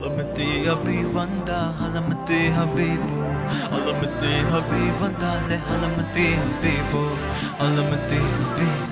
Alamati habibanda, alamati habibu, alamati habibanda, le alamati habibu, alamati habibu.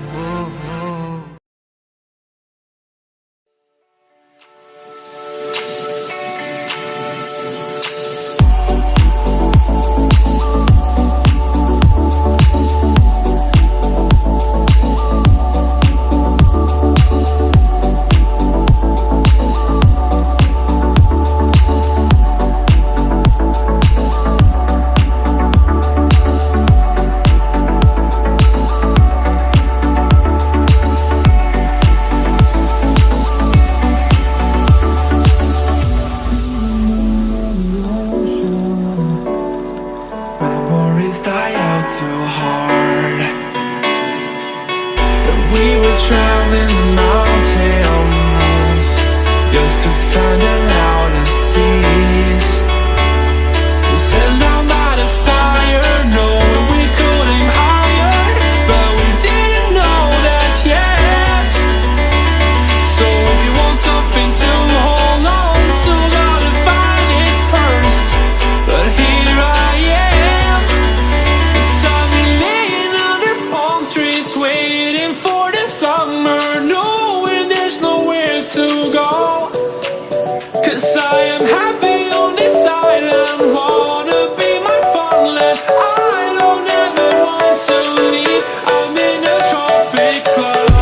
Die out too hard. And we were traveling the mountains just to find the loudest seas. We set down by the fire, knowing we could aim higher, but we didn't know that yet. So if you want something to hold on to, gotta find it first. But here I am, waiting for the summer, knowing there's nowhere to go. 'Cause I am happy on this island, wanna be my farmland. I don't ever want to leave, I'm in a tropic club.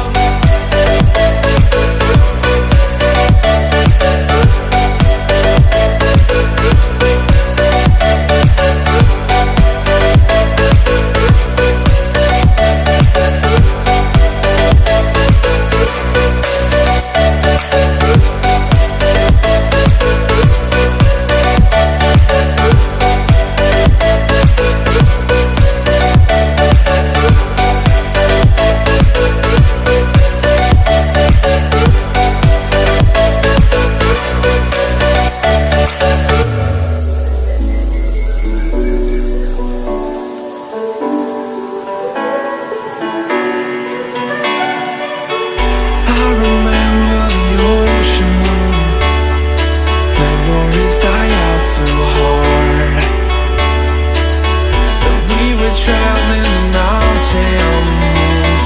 Traveling the mountains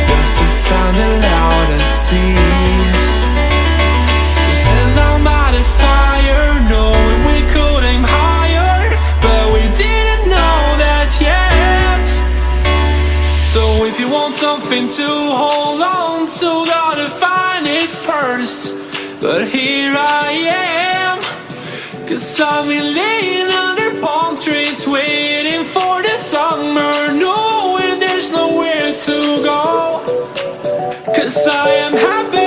just to find the loudest seas. We sat down by the fire, knowing we could aim higher, but we didn't know that yet. So if you want something to hold on to, gotta find it first. But here I am, 'cause I've been laying under palm trees, waiting for the summer, knowing there's nowhere to go. 'Cause I am happy